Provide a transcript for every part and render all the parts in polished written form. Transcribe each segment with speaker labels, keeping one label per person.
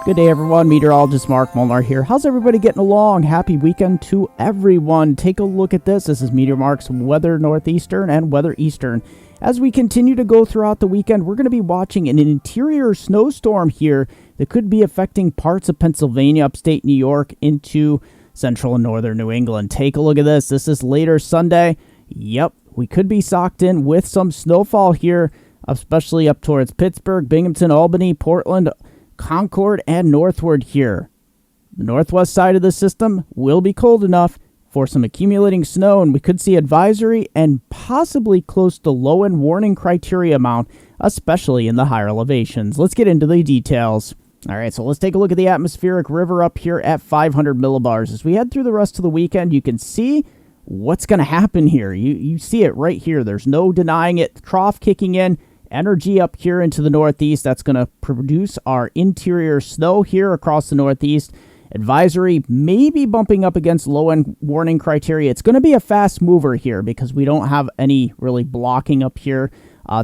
Speaker 1: Good day, everyone. Meteorologist Mark Molnar here. How's everybody getting along? Happy weekend to everyone. Take a look at this. This is Meteor Mark's Weather Northeastern and Weather Eastern. As we continue to go throughout the weekend, we're going to be watching an interior snowstorm here that could be affecting parts of Pennsylvania, upstate New York, into central and northern New England. Take a look at this. This is later Sunday. Yep, we could be socked in with some snowfall here, especially up towards Pittsburgh, Binghamton, Albany, Portland, Concord, and northward here. The northwest side of the system will be cold enough for some accumulating snow, and we could see advisory and possibly close to low-end warning criteria amount, especially in the higher elevations. Let's get into the details. All right, so let's take a look at the atmospheric river up here at 500 millibars. As we head through the rest of the weekend, you can see what's going to happen here. You see it right here. There's no denying it. Trough kicking in. Energy up here into the northeast. That's going to produce our interior snow here across the northeast. Advisory maybe bumping up against low-end warning criteria. It's going to be a fast mover here because we don't have any really blocking up here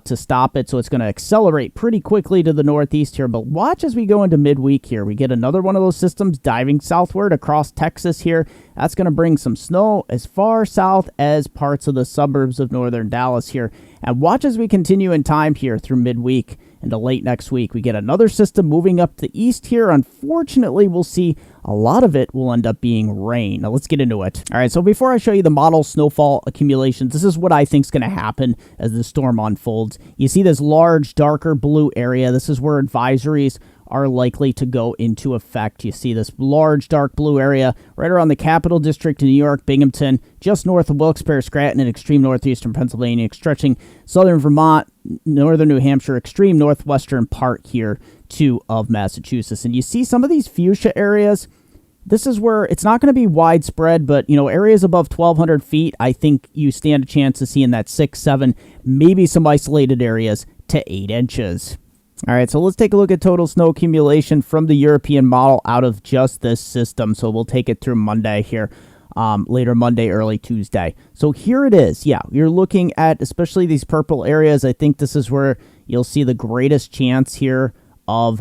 Speaker 1: to stop it. So it's going to accelerate pretty quickly to the northeast here. But watch as we go into midweek here. We get another one of those systems diving southward across Texas here. That's going to bring some snow as far south as parts of the suburbs of northern Dallas here. And watch as we continue in time here through midweek into late next week. We get another system moving up the east here. Unfortunately, we'll see a lot of it will end up being rain. Now, let's get into it. All right, so before I show you the model snowfall accumulations, this is what I think is going to happen as the storm unfolds. You see this large, darker blue area. This is where advisories are likely to go into effect. You see this large, dark blue area right around the Capital District in New York, Binghamton, just north of Wilkes-Barre, Scranton, and extreme northeastern Pennsylvania, stretching southern Vermont, northern New Hampshire, extreme northwestern part here too of Massachusetts. And you see some of these fuchsia areas. This is where it's not going to be widespread, but, areas above 1,200 feet, I think you stand a chance of seeing that 6, 7, maybe some isolated areas to 8 inches. All right, so let's take a look at total snow accumulation from the European model out of just this system. So we'll take it through Monday here, later Monday, early Tuesday. So here it is. Yeah, you're looking at especially these purple areas. I think this is where you'll see the greatest chance here of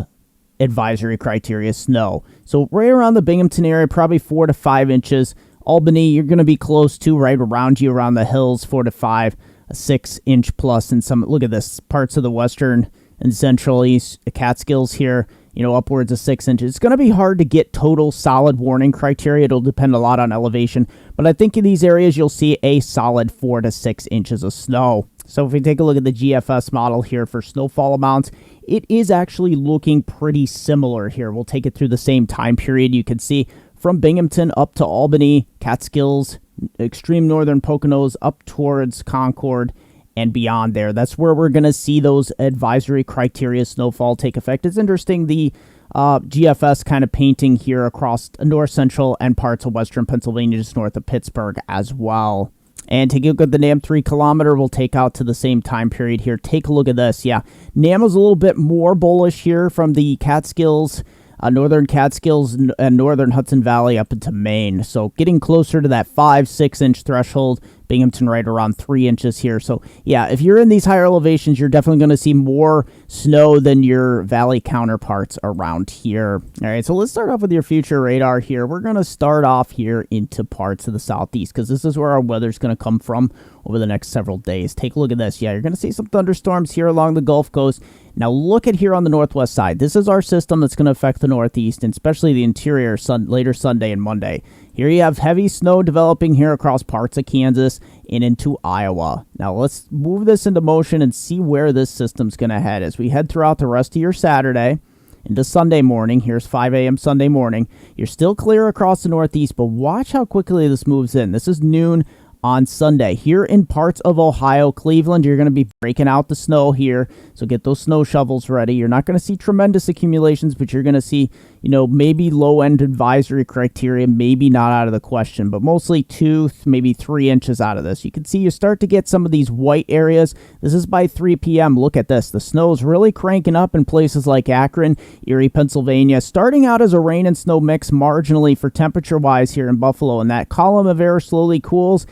Speaker 1: advisory criteria snow. So right around the Binghamton area, probably 4 to 5 inches. Albany, you're going to be close to right around you around the hills, 4 to 5, a 6-inch plus in some. Look at this, parts of the western and central east Catskills here, upwards of 6 inches. It's going to be hard to get total solid warning criteria. It'll depend a lot on elevation, but I think in these areas you'll see a solid 4 to 6 inches of snow. So if we take a look at the GFS model here for snowfall amounts, it is actually looking pretty similar here. We'll take it through the same time period. You can see from Binghamton up to Albany, Catskills, extreme northern Poconos, up towards Concord, and beyond there. That's where we're going to see those advisory criteria snowfall take effect. It's interesting, the GFS kind of painting here across north central and parts of western Pennsylvania, just north of Pittsburgh as well. And taking a look at the NAM 3 kilometer, we'll take out to the same time period here. Take a look at this. Yeah, NAM is a little bit more bullish here from the Catskills, northern Catskills and northern Hudson Valley up into Maine. So getting closer to that 5-6 inch threshold. Binghamton right around 3 inches here. So yeah, if you're in these higher elevations, you're definitely going to see more snow than your valley counterparts around here. All right, so let's start off with your future radar here. We're going to start off here into parts of the southeast because this is where our weather's going to come from over the next several days. Take a look at this. Yeah, you're going to see some thunderstorms here along the Gulf Coast. Now look at here on the northwest side. This is our system that's going to affect the northeast and especially the interior later Sunday and Monday. Here you have heavy snow developing here across parts of Kansas and into Iowa. Now let's move this into motion and see where this system's going to head. As we head throughout the rest of your Saturday into Sunday morning, here's 5 a.m. Sunday morning, you're still clear across the northeast, but watch how quickly this moves in. This is noon on Sunday. Here in parts of Ohio, Cleveland, you're going to be breaking out the snow here, so get those snow shovels ready. You're not going to see tremendous accumulations, but you're going to see, maybe low-end advisory criteria, maybe not out of the question, but mostly 2, maybe 3 inches out of this. You can see you start to get some of these white areas. This is by 3 p.m. Look at this. The snow's really cranking up in places like Akron, Erie, Pennsylvania, starting out as a rain and snow mix marginally for temperature-wise here in Buffalo, and that column of air slowly cools.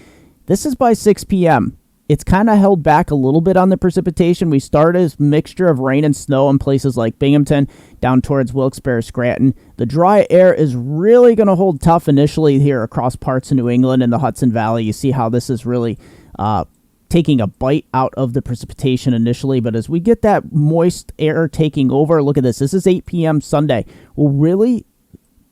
Speaker 1: This is by 6 p.m. it's kind of held back a little bit on the precipitation. We started as a mixture of rain and snow in places like Binghamton, down towards Wilkes-Barre, Scranton. The dry air is really going to hold tough initially here across parts of New England and the Hudson Valley. You see how this is really taking a bite out of the precipitation initially, but as we get that moist air taking over, look at this. This is 8 p.m. Sunday. We'll really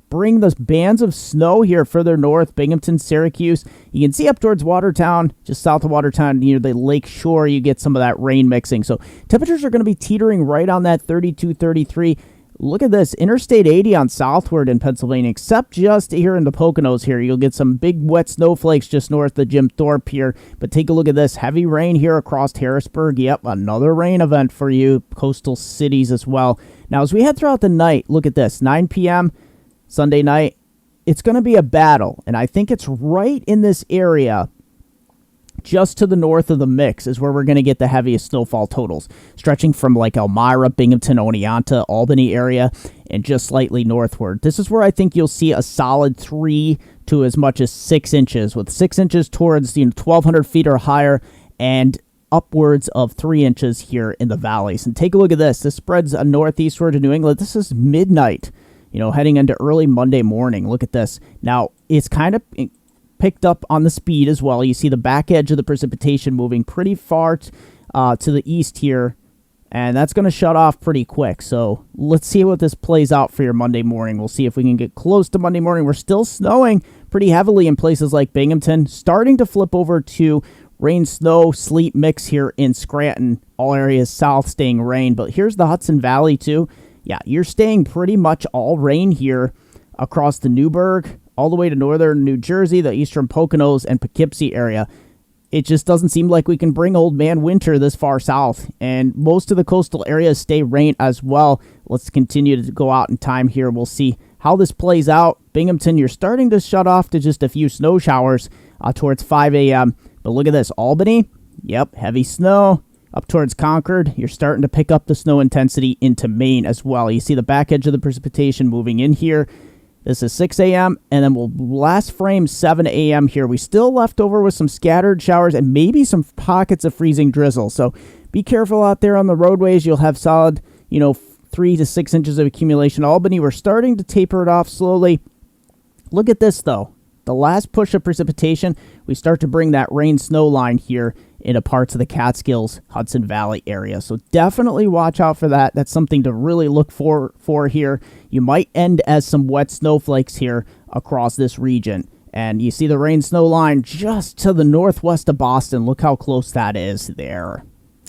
Speaker 1: bring those bands of snow here further north, Binghamton, Syracuse. You can see up towards Watertown, just south of Watertown, near the lake shore, you get some of that rain mixing. So temperatures are going to be teetering right on that 32, 33. Look at this, Interstate 80 on southward in Pennsylvania, except just here in the Poconos here. You'll get some big wet snowflakes just north of Jim Thorpe here. But take a look at this, heavy rain here across Harrisburg. Yep, another rain event for you, coastal cities as well. Now, as we head throughout the night, look at this, 9 p.m., Sunday night, it's going to be a battle, and I think it's right in this area, just to the north of the mix, is where we're going to get the heaviest snowfall totals, stretching from like Elmira, Binghamton, Oneonta, Albany area, and just slightly northward. This is where I think you'll see a solid 3 to as much as 6 inches, with 6 inches towards 1,200 feet or higher, and upwards of 3 inches here in the valleys. And take a look at this. This spreads northeastward to New England. This is midnight, heading into early Monday morning. Look at this. Now, it's kind of picked up on the speed as well. You see the back edge of the precipitation moving pretty far to the east here, and that's going to shut off pretty quick. So let's see what this plays out for your Monday morning. We'll see if we can get close to Monday morning. We're still snowing pretty heavily in places like Binghamton, starting to flip over to rain, snow, sleet mix here in Scranton. All areas south staying rain, but here's the Hudson Valley too. Yeah, you're staying pretty much all rain here across the Newburgh, all the way to northern New Jersey, the eastern Poconos, and Poughkeepsie area. It just doesn't seem like we can bring old man winter this far south, and most of the coastal areas stay rain as well. Let's continue to go out in time here. We'll see how this plays out. Binghamton, you're starting to shut off to just a few snow showers towards 5 a.m., but look at this. Albany, yep, heavy snow. Up towards Concord, you're starting to pick up the snow intensity into Maine as well. You see the back edge of the precipitation moving in here. This is 6 a.m., and then we'll last frame 7 a.m. here. We still left over with some scattered showers and maybe some pockets of freezing drizzle. So be careful out there on the roadways. You'll have solid, 3 to 6 inches of accumulation. Albany, we're starting to taper it off slowly. Look at this, though. The last push of precipitation, we start to bring that rain-snow line here into parts of the Catskills, Hudson Valley area. So definitely watch out for that. That's something to really look for here. You might end as some wet snowflakes here across this region. And you see the rain-snow line just to the northwest of Boston. Look how close that is there.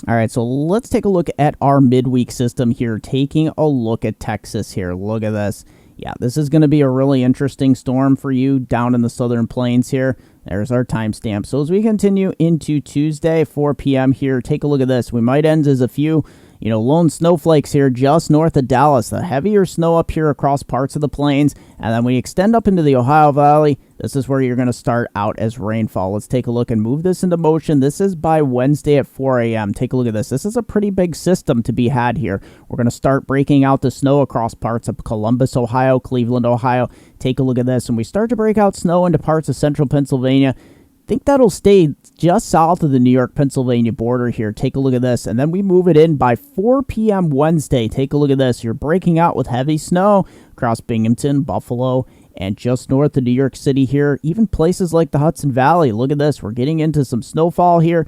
Speaker 1: All right, so let's take a look at our midweek system here, taking a look at Texas here. Look at this. Yeah, this is going to be a really interesting storm for you down in the southern plains here. There's our timestamp. So as we continue into Tuesday, 4 p.m. here, take a look at this. We might end as a few, lone snowflakes here just north of Dallas. The heavier snow up here across parts of the plains. And then we extend up into the Ohio Valley. This is where you're going to start out as rainfall. Let's take a look and move this into motion. This is by Wednesday at 4 a.m. Take a look at this. This is a pretty big system to be had here. We're going to start breaking out the snow across parts of Columbus, Ohio, Cleveland, Ohio. Take a look at this. And we start to break out snow into parts of central Pennsylvania. I think that'll stay just south of the New York-Pennsylvania border here. Take a look at this. And then we move it in by 4 p.m. Wednesday. Take a look at this. You're breaking out with heavy snow across Binghamton, Buffalo, and just north of New York City here. Even places like the Hudson Valley. Look at this. We're getting into some snowfall here.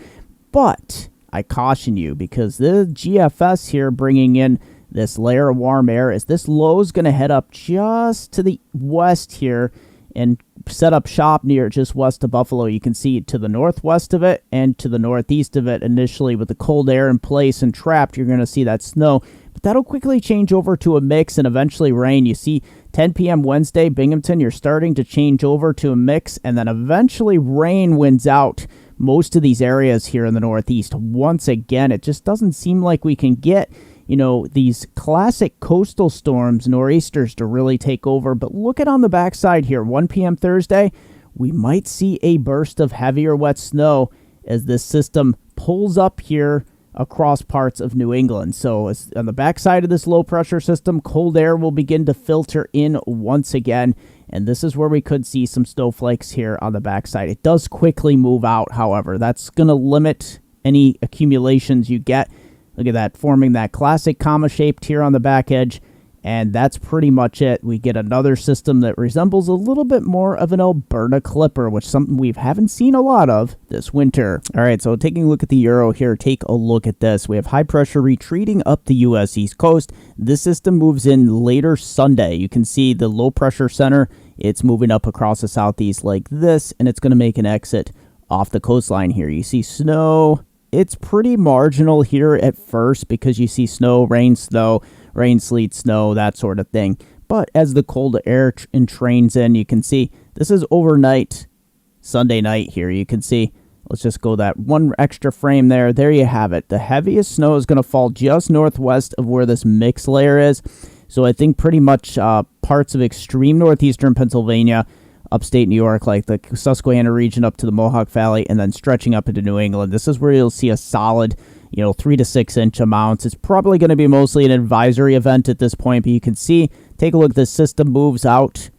Speaker 1: But I caution you, because the GFS here bringing in this layer of warm air, is this low is going to head up just to the west here and set up shop near just west of Buffalo. You can see to the northwest of it and to the northeast of it initially with the cold air in place and trapped. You're going to see that snow, but that'll quickly change over to a mix and eventually rain. You see 10 p.m. Wednesday, Binghamton, you're starting to change over to a mix, and then eventually rain wins out most of these areas here in the northeast. Once again, it just doesn't seem like we can get these classic coastal storms, nor'easters, to really take over. But look at on the backside here, 1 p.m. Thursday, we might see a burst of heavier wet snow as this system pulls up here across parts of New England. So on the backside of this low pressure system, cold air will begin to filter in once again, and this is where we could see some snowflakes here on the backside. It does quickly move out, however. That's going to limit any accumulations you get. Look at that, forming that classic comma shaped here on the back edge. And that's pretty much it. We get another system that resembles a little bit more of an Alberta Clipper, which is something we haven't seen a lot of this winter. All right, so taking a look at the Euro here, take a look at this. We have high pressure retreating up the U.S. East Coast. This system moves in later Sunday. You can see the low pressure center. It's moving up across the southeast like this, and it's going to make an exit off the coastline here. You see snow. It's pretty marginal here at first because you see snow, rain, sleet, snow, that sort of thing. But as the cold air entrains in, you can see this is overnight, Sunday night here. You can see, let's just go that one extra frame there. There you have it. The heaviest snow is going to fall just northwest of where this mix layer is. So I think pretty much parts of extreme northeastern Pennsylvania, upstate New York, like the Susquehanna region up to the Mohawk Valley, and then stretching up into New England. This is where you'll see a solid 3 to 6 inch amounts. It's probably going to be mostly an advisory event at this point, but you can see, take a look, this system moves out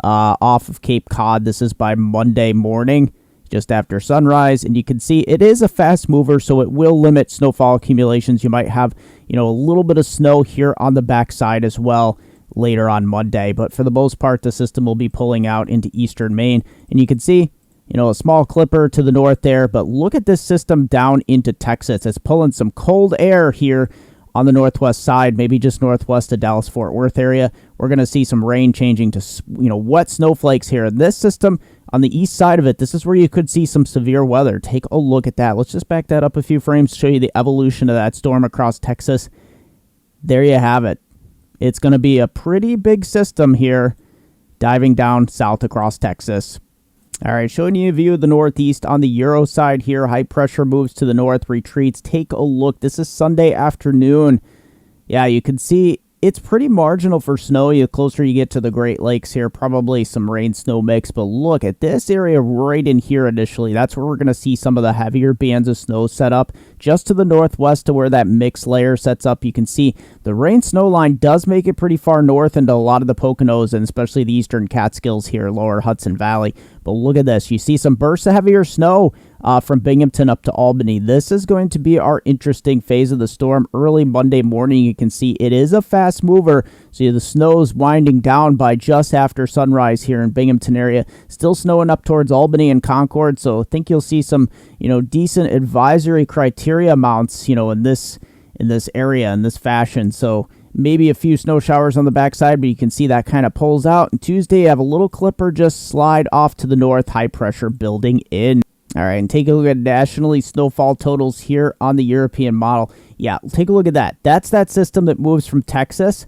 Speaker 1: off of Cape Cod. This is by Monday morning, just after sunrise, and you can see it is a fast mover, so it will limit snowfall accumulations. You might have, a little bit of snow here on the backside as well later on Monday, but for the most part, the system will be pulling out into eastern Maine, and you can see a small clipper to the north there, but look at this system down into Texas. It's pulling some cold air here on the northwest side, maybe just northwest of Dallas-Fort Worth area. We're going to see some rain changing to, wet snowflakes here. And this system on the east side of it, this is where you could see some severe weather. Take a look at that. Let's just back that up a few frames to show you the evolution of that storm across Texas. There you have it. It's going to be a pretty big system here, diving down south across Texas. All right, showing you a view of the Northeast on the Euro side here. High pressure moves to the north, retreats. Take a look. This is Sunday afternoon. Yeah, you can see it's pretty marginal for snow. The closer you get to the Great Lakes here, probably some rain-snow mix. But look at this area right in here initially. That's where we're going to see some of the heavier bands of snow set up. Just to the northwest to where that mix layer sets up, you can see the rain-snow line does make it pretty far north into a lot of the Poconos and especially the eastern Catskills here, lower Hudson Valley. But look at this. You see some bursts of heavier snow from Binghamton up to Albany. This is going to be our interesting phase of the storm early Monday morning. You can see it is a fast mover. So the snow is winding down by just after sunrise here in Binghamton area. Still snowing up towards Albany and Concord. So I think you'll see some, decent advisory criteria amounts, in this area, in this fashion. So maybe a few snow showers on the backside, but you can see that kind of pulls out. And Tuesday, you have a little clipper just slide off to the north, high pressure building in. All right, and take a look at nationally snowfall totals here on the European model. Yeah, take a look at that. That's that system that moves from Texas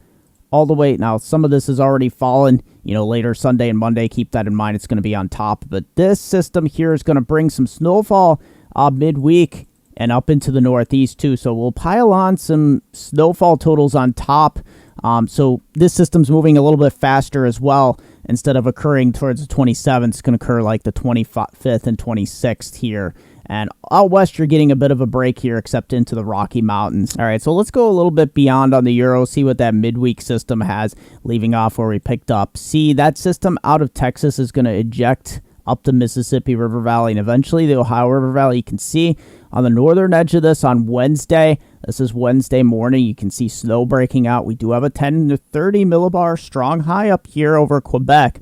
Speaker 1: all the way. Now, some of this has already fallen, later Sunday and Monday. Keep that in mind. It's going to be on top. But this system here is going to bring some snowfall midweek and up into the Northeast too. So we'll pile on some snowfall totals on top. So this system's moving a little bit faster as well. Instead of occurring towards the 27th, it's going to occur like the 25th and 26th here. And out west, you're getting a bit of a break here, except into the Rocky Mountains. All right, so let's go a little bit beyond on the Euro, see what that midweek system has, leaving off where we picked up. See, that system out of Texas is going to eject up the Mississippi River Valley and eventually the Ohio River Valley. You can see on the northern edge of this on Wednesday, this is Wednesday morning, you can see snow breaking out. We do have a 10 to 30 millibar strong high up here over Quebec.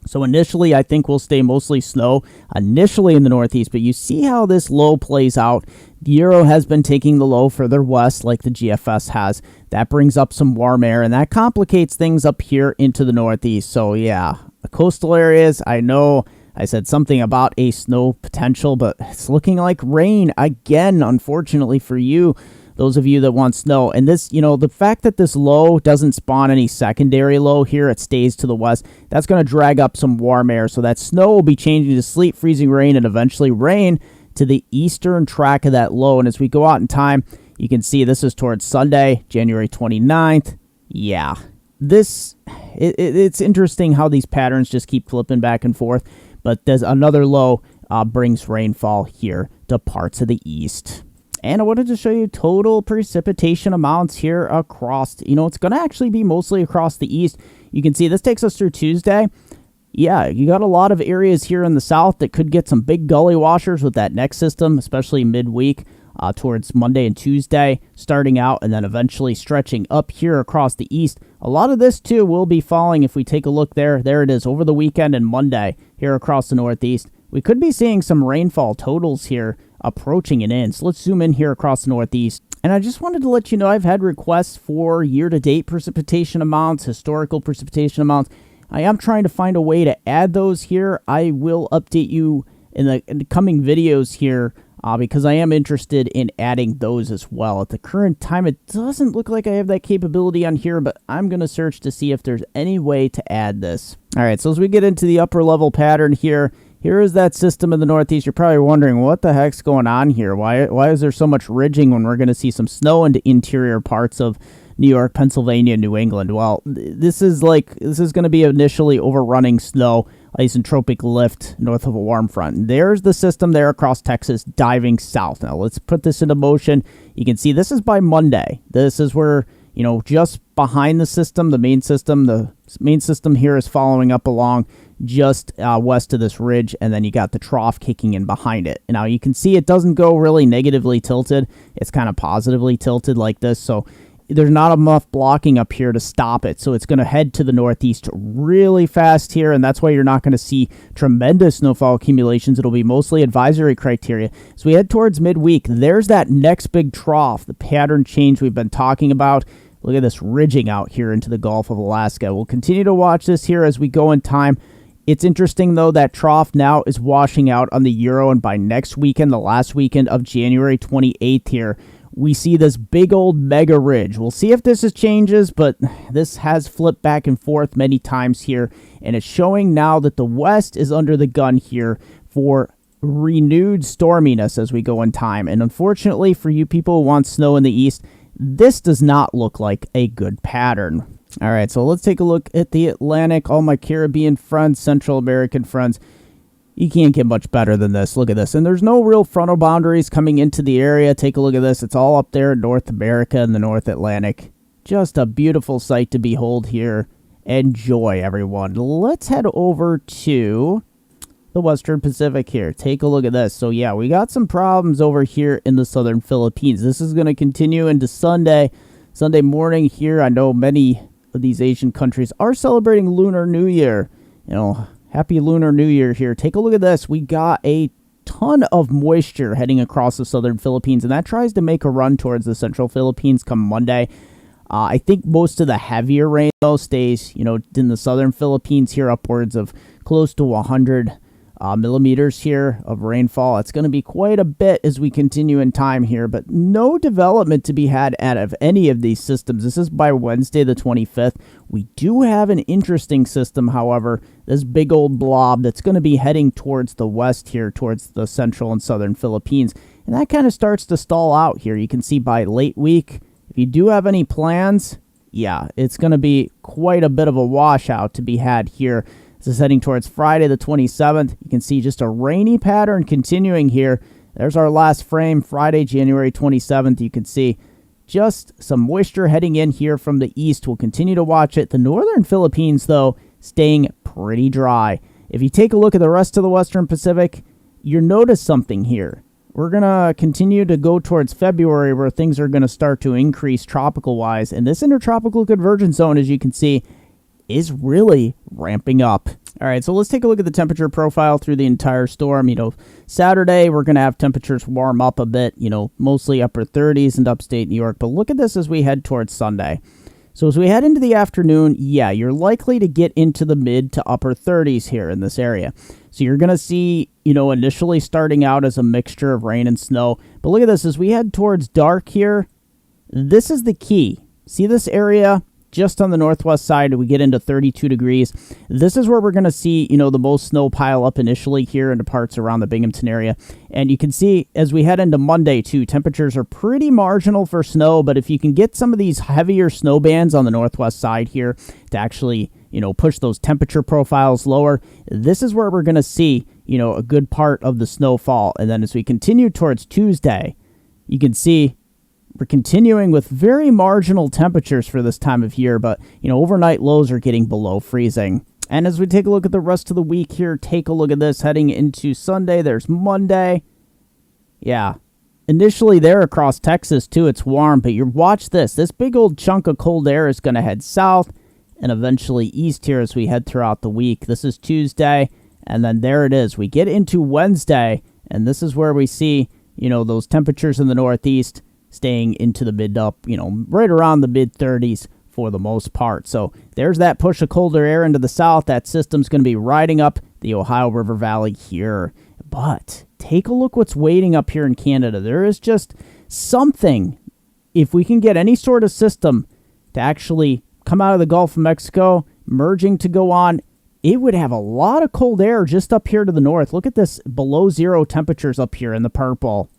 Speaker 1: So initially, I think we'll stay mostly snow initially in the Northeast, but you see how this low plays out. The Euro has been taking the low further west like the GFS has. That brings up some warm air, and that complicates things up here into the Northeast. So yeah, the coastal areas, I know I said something about a snow potential, but it's looking like rain again, unfortunately for you, those of you that want snow. And this, the fact that this low doesn't spawn any secondary low here, it stays to the west, that's going to drag up some warm air. So that snow will be changing to sleet, freezing rain, and eventually rain to the eastern track of that low. And as we go out in time, you can see this is towards Sunday, January 29th. Yeah, it's interesting how these patterns just keep flipping back and forth. But there's another low brings rainfall here to parts of the east. And I wanted to show you total precipitation amounts here across, it's going to actually be mostly across the east. You can see this takes us through Tuesday. Yeah, you got a lot of areas here in the south that could get some big gully washers with that next system, especially midweek towards Monday and Tuesday, starting out and then eventually stretching up here across the east. A lot of this, too, will be falling if we take a look there. There it is over the weekend and Monday here across the northeast. We could be seeing some rainfall totals here approaching an inch. So let's zoom in here across the northeast. And I just wanted to let you know I've had requests for year-to-date precipitation amounts, historical precipitation amounts. I am trying to find a way to add those here. I will update you in the coming videos here because I am interested in adding those as well. At the current time, it doesn't look like I have that capability on here, but I'm going to search to see if there's any way to add this. All right, so as we get into the upper level pattern here, here is that system in the northeast. You're probably wondering, what the heck's going on here? Why is there so much ridging when we're going to see some snow in the interior parts of New York, Pennsylvania, New England? Well, this is going to be initially overrunning snow, isentropic lift north of a warm front. And there's the system there across Texas diving south. Now let's put this into motion. You can see this is by Monday. This is where, just behind the system, the main system here is following up along just west of this ridge, and then you got the trough kicking in behind it. Now you can see it doesn't go really negatively tilted. It's kind of positively tilted like this, so there's not enough blocking up here to stop it. So it's going to head to the northeast really fast here, and that's why you're not going to see tremendous snowfall accumulations. It'll be mostly advisory criteria. So we head towards midweek. There's that next big trough, the pattern change we've been talking about. Look at this ridging out here into the Gulf of Alaska. We'll continue to watch this here as we go in time. It's interesting, though, that trough now is washing out on the Euro, and by next weekend, the last weekend of January 28th here, we see this big old mega ridge. We'll see if this changes, but this has flipped back and forth many times here, and it's showing now that the west is under the gun here for renewed storminess as we go in time. And unfortunately for you people who want snow in the east, this does not look like a good pattern. All right, so let's take a look at the Atlantic. All my Caribbean friends, Central American friends, you can't get much better than this. Look at this. And there's no real frontal boundaries coming into the area. Take a look at this. It's all up there in North America and the North Atlantic. Just a beautiful sight to behold here. Enjoy, everyone. Let's head over to the Western Pacific here. Take a look at this. So, yeah, we got some problems over here in the Southern Philippines. This is going to continue into Sunday morning here. I know many of these Asian countries are celebrating Lunar New Year. Happy Lunar New Year here. Take a look at this. We got a ton of moisture heading across the southern Philippines, and that tries to make a run towards the central Philippines come Monday. I think most of the heavier rain, though, stays, in the southern Philippines here, upwards of close to 100 millimeters here of rainfall. It's going to be quite a bit as we continue in time here, but no development to be had out of any of these systems. This is by Wednesday the 25th. We do have an interesting system, however, this big old blob that's going to be heading towards the west here, towards the central and southern Philippines, and that kind of starts to stall out here. You can see by late week, if you do have any plans, yeah, it's going to be quite a bit of a washout to be had here. This is heading towards Friday the 27th. You can see just a rainy pattern continuing here. There's our last frame, Friday, January 27th. You can see just some moisture heading in here from the east. We'll continue to watch it. The northern Philippines, though, staying pretty dry. If you take a look at the rest of the Western Pacific, you'll notice something here. We're going to continue to go towards February where things are going to start to increase tropical-wise. And this intertropical convergence zone, as you can see, is really ramping up. All right, so let's take a look at the temperature profile through the entire storm. Saturday, we're going to have temperatures warm up a bit, mostly upper 30s in upstate New York. But look at this as we head towards Sunday. So as we head into the afternoon, yeah, you're likely to get into the mid to upper 30s here in this area. So you're going to see, initially starting out as a mixture of rain and snow. But look at this, as we head towards dark here, this is the key. See this area? Just on the northwest side, we get into 32 degrees. This is where we're going to see, the most snow pile up initially here into parts around the Binghamton area. And you can see as we head into Monday, too, temperatures are pretty marginal for snow. But if you can get some of these heavier snow bands on the northwest side here to actually, push those temperature profiles lower, this is where we're going to see, a good part of the snowfall. And then as we continue towards Tuesday, you can see we're continuing with very marginal temperatures for this time of year, but, overnight lows are getting below freezing. And as we take a look at the rest of the week here, take a look at this heading into Sunday. There's Monday. Yeah. Initially there across Texas, too, it's warm, but watch this. This big old chunk of cold air is going to head south and eventually east here as we head throughout the week. This is Tuesday, and then there it is. We get into Wednesday, and this is where we see, those temperatures in the Northeast staying into the right around the mid-30s for the most part. So there's that push of colder air into the south. That system's going to be riding up the Ohio River Valley here. But take a look what's waiting up here in Canada. There is just something. If we can get any sort of system to actually come out of the Gulf of Mexico, merging to go on, it would have a lot of cold air just up here to the north. Look at this below zero temperatures up here in the purple.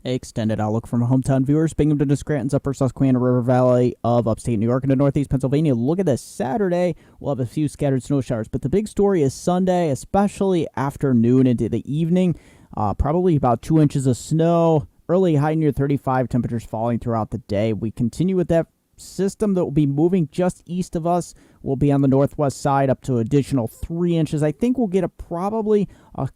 Speaker 1: Extended outlook from hometown viewers. Binghamton to Scranton's upper Susquehanna River Valley of upstate New York into northeast Pennsylvania. Look at this. Saturday, we'll have a few scattered snow showers, but the big story is Sunday, especially afternoon into the evening. Probably about 2 inches of snow. Early high near 35, temperatures falling throughout the day. We continue with that system that will be moving just east of us. We'll be on the northwest side up to additional 3 inches. I think we'll get probably a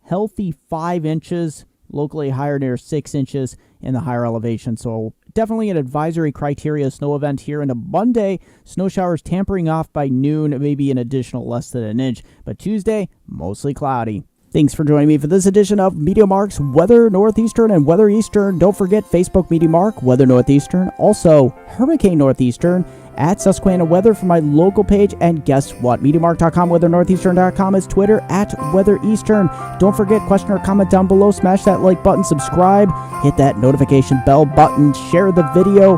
Speaker 1: healthy 5 inches. Locally higher near 6 inches in the higher elevation. So definitely an advisory criteria snow event here. And a Monday, snow showers tampering off by noon, maybe an additional less than an inch. But Tuesday, mostly cloudy. Thanks for joining me for this edition of Meteor Mark's Weather Northeastern and Weather Eastern. Don't forget Facebook Meteor Mark, Weather Northeastern. Also, Hurricane Northeastern at Susquehanna Weather for my local page. And guess what? MeteorMark.com, WeatherNortheastern.com is Twitter at Weather Eastern. Don't forget, question or comment down below. Smash that like button, subscribe, hit that notification bell button, share the video,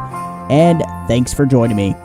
Speaker 1: and thanks for joining me.